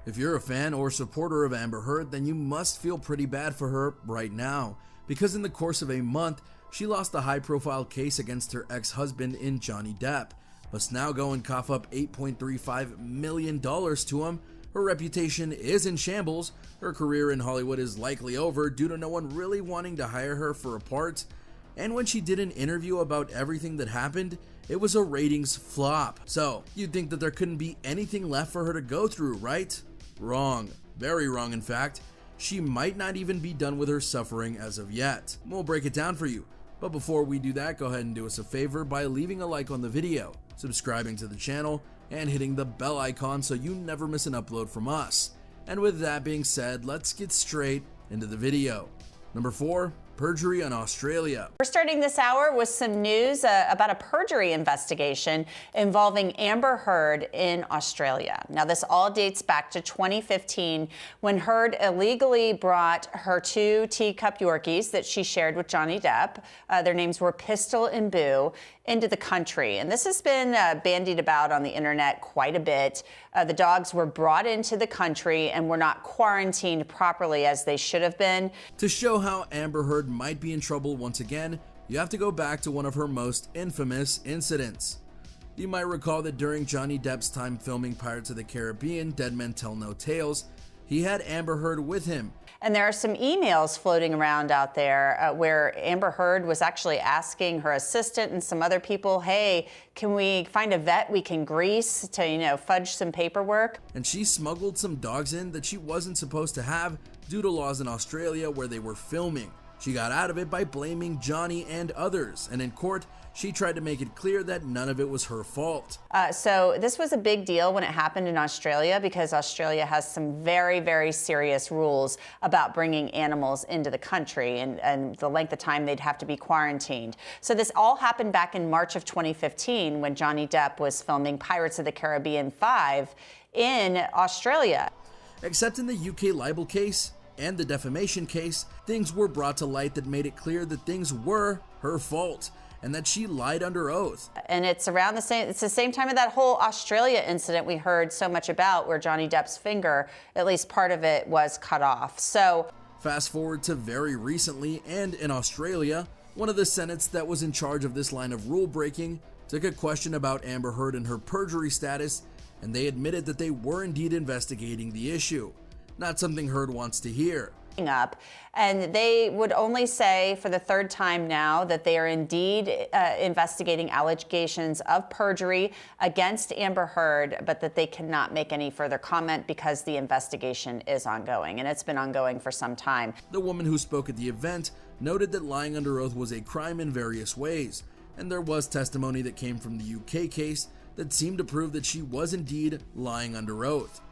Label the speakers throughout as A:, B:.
A: If you're a fan or supporter of Amber Heard, then you must feel pretty bad for her right now, because in the course of a month, she lost a high-profile case against her ex-husband in Johnny Depp, must now go and cough up $8.35 million to him. Her reputation is in shambles, her career in Hollywood is likely over due to no one really wanting to hire her for a part, and when she did an interview about everything that happened, it was a ratings flop. So, you'd think that there couldn't be anything left for her to go through, right? Wrong. Very wrong, in fact. She might not even be done with her suffering as of yet. We'll break it down for you. But before we do that, go ahead and do us a favor by leaving a like on the video, subscribing to the channel, and hitting the bell icon so you never miss an upload from us. And with that being said, let's get straight into the video. Number 4. Perjury in Australia.
B: We're starting this hour with some news about a perjury investigation involving Amber Heard in Australia. Now, this all dates back to 2015 when Heard illegally brought her 2 teacup Yorkies that she shared with Johnny Depp. Their names were Pistol and Boo, into the country. And this has been bandied about on the internet quite a bit. The dogs were brought into the country and were not quarantined properly as they should have been.
A: To show how Amber Heard might be in trouble once again, you have to go back to one of her most infamous incidents. You might recall that during Johnny Depp's time filming Pirates of the Caribbean, Dead Men Tell No Tales, he had Amber Heard with him.
B: And there are some emails floating around out there where Amber Heard was actually asking her assistant and some other people, hey, can we find a vet we can grease to, fudge some paperwork?
A: And she smuggled some dogs in that she wasn't supposed to have due to laws in Australia where they were filming. She got out of it by blaming Johnny and others, and in court, she tried to make it clear that none of it was her fault.
B: So this was a big deal when it happened in Australia because Australia has some very, very serious rules about bringing animals into the country and the length of time they'd have to be quarantined. So this all happened back in March of 2015 when Johnny Depp was filming Pirates of the Caribbean 5 in Australia.
A: Except in the UK libel case and the defamation case, things were brought to light that made it clear that things were her fault and that she lied under oath.
B: And it's the same time of that whole Australia incident we heard so much about where Johnny Depp's finger, at least part of it, was cut off. So
A: fast forward to very recently, and in Australia, one of the senates that was in charge of this line of rule breaking took a question about Amber Heard and her perjury status, and they admitted that they were indeed investigating the issue. Not something Heard wants to hear.
B: Up, and they would only say for the 3rd time now that they are indeed investigating allegations of perjury against Amber Heard, but that they cannot make any further comment because the investigation is ongoing, and it's been ongoing for some time.
A: The woman who spoke at the event noted that lying under oath was a crime in various ways, and there was testimony that came from the UK case that seemed to prove that she was indeed lying under oath.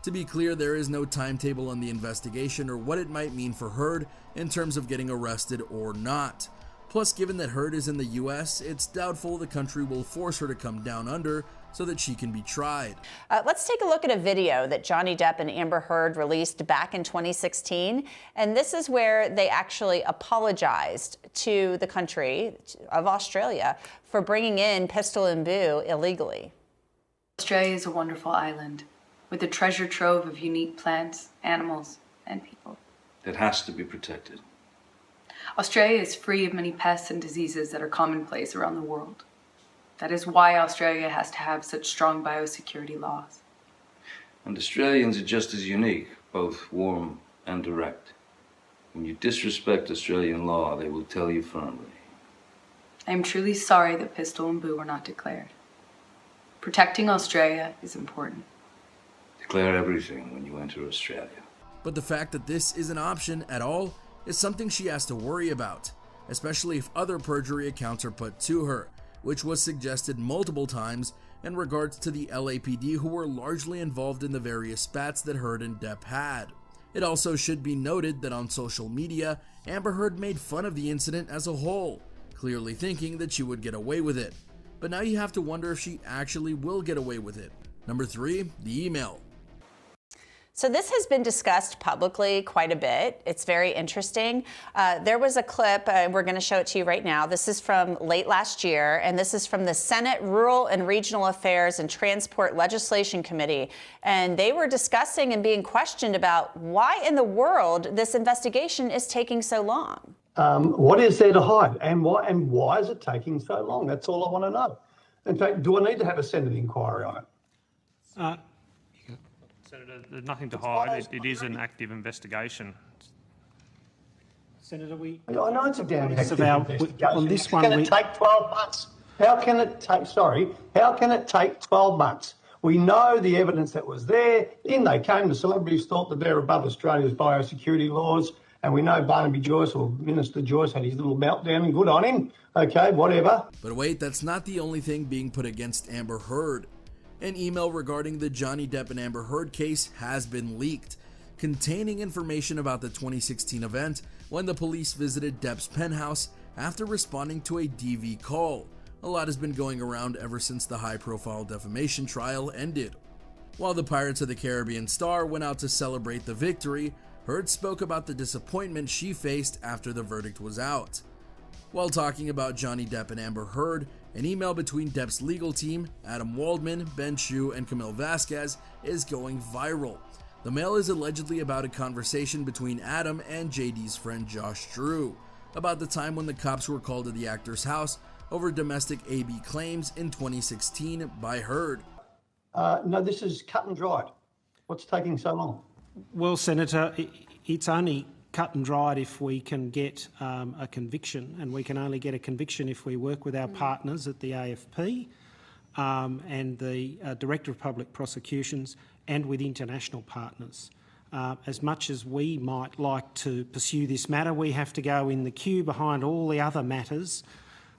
A: To be clear, there is no timetable on the investigation or what it might mean for Heard in terms of getting arrested or not. Plus, given that Heard is in the US, it's doubtful the country will force her to come down under so that she can be tried.
B: Let's take a look at a video that Johnny Depp and Amber Heard released back in 2016. And this is where they actually apologized to the country of Australia for bringing in Pistol and Boo illegally.
C: Australia is a wonderful island with a treasure trove of unique plants, animals, and people.
D: It has to be protected.
C: Australia is free of many pests and diseases that are commonplace around the world. That is why Australia has to have such strong biosecurity laws.
D: And Australians are just as unique, both warm and direct. When you disrespect Australian law, they will tell you firmly.
C: I am truly sorry that Pistol and Boo were not declared. Protecting Australia is important.
D: Declare everything when you enter Australia.
A: But the fact that this is an option at all is something she has to worry about, especially if other perjury accounts are put to her, which was suggested multiple times in regards to the LAPD who were largely involved in the various spats that Heard and Depp had. It also should be noted that on social media, Amber Heard made fun of the incident as a whole, clearly thinking that she would get away with it. But now you have to wonder if she actually will get away with it. Number 3, the email.
B: So this has been discussed publicly quite a bit. It's very interesting. There was a clip, we're going to show it to you right now. This is from late last year, and this is from the Senate Rural and Regional Affairs and Transport Legislation Committee. And they were discussing and being questioned about why in the world this investigation is taking so long.
E: What is there to hide, and why is it taking so long? That's all I want to know. In fact, do I need to have a Senate inquiry on it?
F: Senator, there's nothing to hide. It is an active investigation.
G: Senator,
E: I know it's a damn active investigation.
G: On this one,
E: it's going to take 12 months. How can it take 12 months? We know the evidence that was there. In they came, the celebrities thought that they're above Australia's biosecurity laws, and we know Barnaby Joyce, or Minister Joyce, had his little meltdown, and good on him. Okay, whatever.
A: But wait, that's not the only thing being put against Amber Heard. An email regarding the Johnny Depp and Amber Heard case has been leaked, containing information about the 2016 event when the police visited Depp's penthouse after responding to a DV call. A lot has been going around ever since the high-profile defamation trial ended. While the Pirates of the Caribbean star went out to celebrate the victory, Heard spoke about the disappointment she faced after the verdict was out. While talking about Johnny Depp and Amber Heard, an email between Depp's legal team, Adam Waldman, Ben Chu, and Camille Vasquez, is going viral. The mail is allegedly about a conversation between Adam and JD's friend Josh Drew about the time when the cops were called to the actor's house over domestic AB claims in 2016 by Heard.
E: No, this is cut and dried. What's taking so long?
G: Well, Senator, it's only cut and dried if we can get a conviction, and we can only get a conviction if we work with our partners at the AFP and the Director of Public Prosecutions and with international partners. As much as we might like to pursue this matter, we have to go in the queue behind all the other matters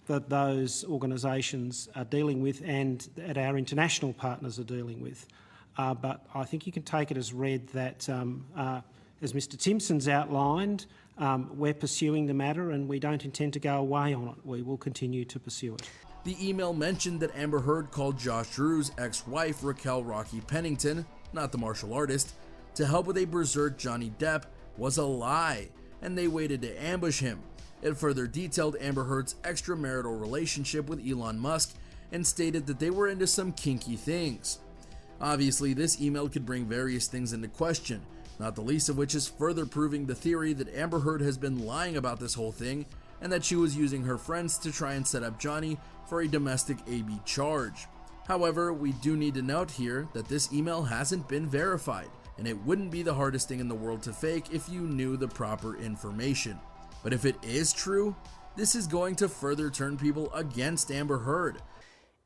G: that those organisations are dealing with and that our international partners are dealing with. But I think you can take it as read that as Mr Timpson's outlined, we're pursuing the matter and we don't intend to go away on it. We will continue to pursue it.
A: The email mentioned that Amber Heard called Josh Drew's ex-wife Raquel Rocky Pennington, not the martial artist, to help with a berserk Johnny Depp was a lie, and they waited to ambush him. It further detailed Amber Heard's extramarital relationship with Elon Musk and stated that they were into some kinky things. Obviously, this email could bring various things into question, not the least of which is further proving the theory that Amber Heard has been lying about this whole thing and that she was using her friends to try and set up Johnny for a domestic AB charge. However, we do need to note here that this email hasn't been verified, and it wouldn't be the hardest thing in the world to fake if you knew the proper information. But if it is true, this is going to further turn people against Amber Heard.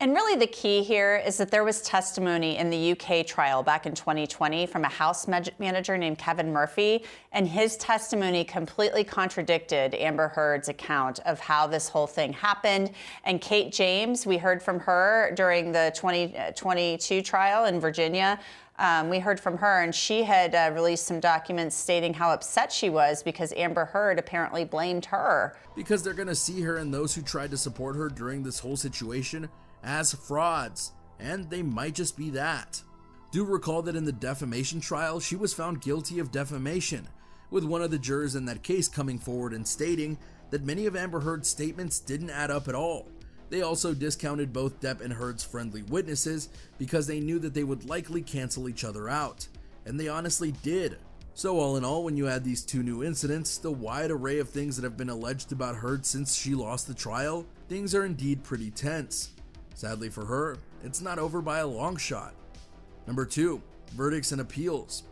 B: And really the key here is that there was testimony in the UK trial back in 2020 from a house manager named Kevin Murphy, and his testimony completely contradicted Amber Heard's account of how this whole thing happened. And Kate James, we heard from her during the 2022 trial in Virginia. We heard from her, and she had released some documents stating how upset she was because Amber Heard apparently blamed her.
A: Because they're going to see her and those who tried to support her during this whole situation as frauds, and they might just be that. Do recall that in the defamation trial, she was found guilty of defamation, with one of the jurors in that case coming forward and stating that many of Amber Heard's statements didn't add up at all. They also discounted both Depp and Heard's friendly witnesses because they knew that they would likely cancel each other out, and they honestly did. So all in all, when you add these two new incidents, the wide array of things that have been alleged about Heard since she lost the trial, things are indeed pretty tense. Sadly for her, it's not over by a long shot. Number 2, verdicts and appeals.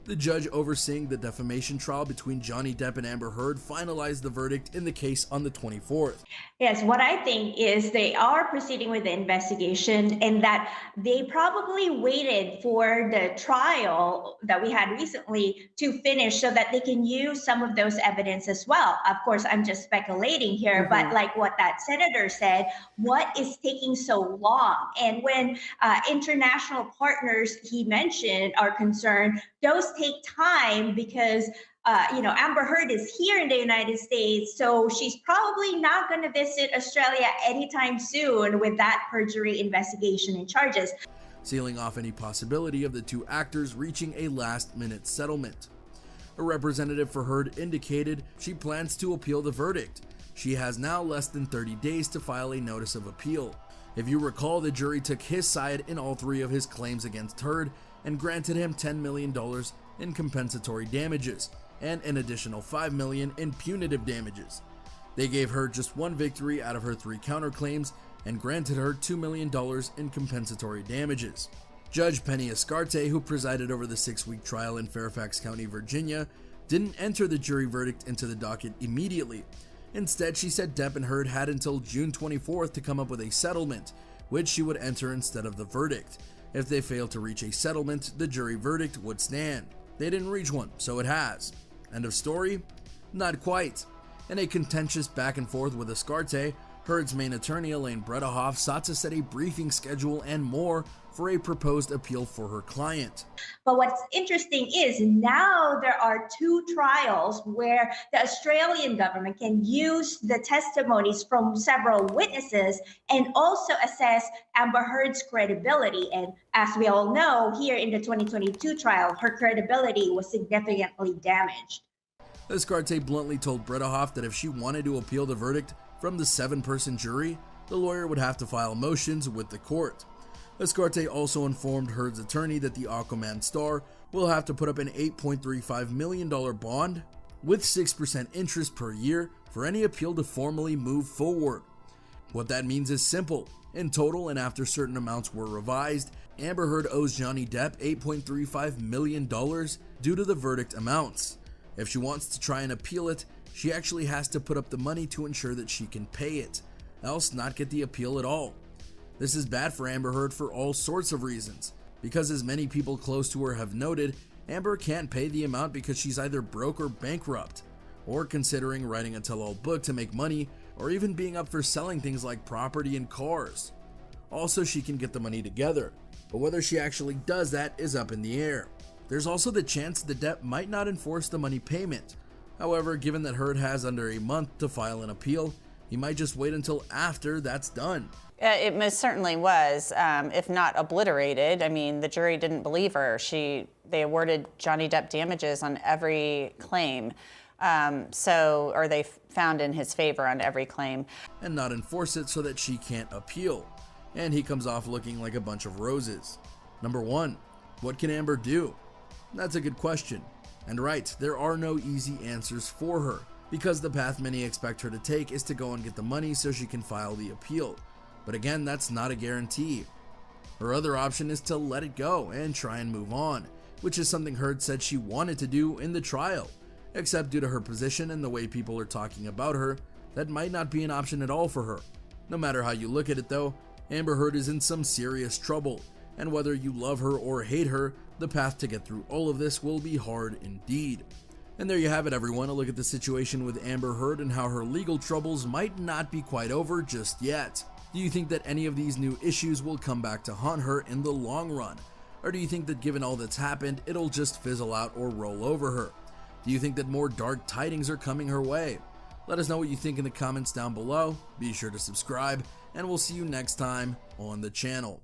A: The judge overseeing the defamation trial between Johnny Depp and Amber Heard finalized the verdict in the case on the 24th.
H: Yes, what I think is they are proceeding with the investigation, and that they probably waited for the trial that we had recently to finish so that they can use some of those evidence as well. Of course, I'm just speculating here, but like what that senator said, what is taking so long? And when international partners he mentioned are concerned, those take time because Amber Heard is here in the United States, so she's probably not going to visit Australia anytime soon with that perjury investigation and charges.
A: sealing off any possibility of the two actors reaching a last-minute settlement. A representative for Heard indicated she plans to appeal the verdict. She has now less than 30 days to file a notice of appeal. If you recall, the jury took his side in all three of his claims against Heard and granted him $10 million in compensatory damages and an additional $5 million in punitive damages. They gave her just one victory out of her three counterclaims and granted her $2 million in compensatory damages. Judge Penny Escarte, who presided over the 6-week trial in Fairfax County, Virginia, didn't enter the jury verdict into the docket immediately. Instead, she said Depp and Heard had until June 24th to come up with a settlement, which she would enter instead of the verdict. If they failed to reach a settlement, the jury verdict would stand. They didn't reach one, so it has. End of story? Not quite. In a contentious back and forth with Escarte, Heard's main attorney Elaine Bredehoff sought to set a briefing schedule and more for a proposed appeal for her client.
H: But what's interesting is now there are two trials where the Australian government can use the testimonies from several witnesses and also assess Amber Heard's credibility. And as we all know, here in the 2022 trial, her credibility was significantly damaged.
A: Escarte bluntly told Bredehoff that if she wanted to appeal the verdict from the 7-person jury, the lawyer would have to file motions with the court. Escarte also informed Heard's attorney that the Aquaman star will have to put up an $8.35 million bond with 6% interest per year for any appeal to formally move forward. What that means is simple. In total, and after certain amounts were revised, Amber Heard owes Johnny Depp $8.35 million due to the verdict amounts. If she wants to try and appeal it, she actually has to put up the money to ensure that she can pay it, else not get the appeal at all. This is bad for Amber Heard for all sorts of reasons, because as many people close to her have noted, Amber can't pay the amount because she's either broke or bankrupt, or considering writing a tell-all book to make money, or even being up for selling things like property and cars. Also, she can get the money together, but whether she actually does that is up in the air. There's also the chance the Depp might not enforce the money payment. However, given that Heard has under a month to file an appeal, he might just wait until after that's done.
B: It most certainly was, if not obliterated. I mean, the jury didn't believe her. They awarded Johnny Depp damages on every claim, or they found in his favor on every claim.
A: And not enforce it so that she can't appeal. And he comes off looking like a bunch of roses. Number 1, what can Amber do? That's a good question. And right, there are no easy answers for her, because the path many expect her to take is to go and get the money so she can file the appeal. But again, that's not a guarantee. Her other option is to let it go and try and move on, which is something Heard said she wanted to do in the trial. Except due to her position and the way people are talking about her, that might not be an option at all for her. No matter how you look at it though, Amber Heard is in some serious trouble, and whether you love her or hate her, the path to get through all of this will be hard indeed. And there you have it, everyone, a look at the situation with Amber Heard and how her legal troubles might not be quite over just yet. Do you think that any of these new issues will come back to haunt her in the long run? Or do you think that given all that's happened, it'll just fizzle out or roll over her? Do you think that more dark tidings are coming her way? Let us know what you think in the comments down below. Be sure to subscribe, and we'll see you next time on the channel.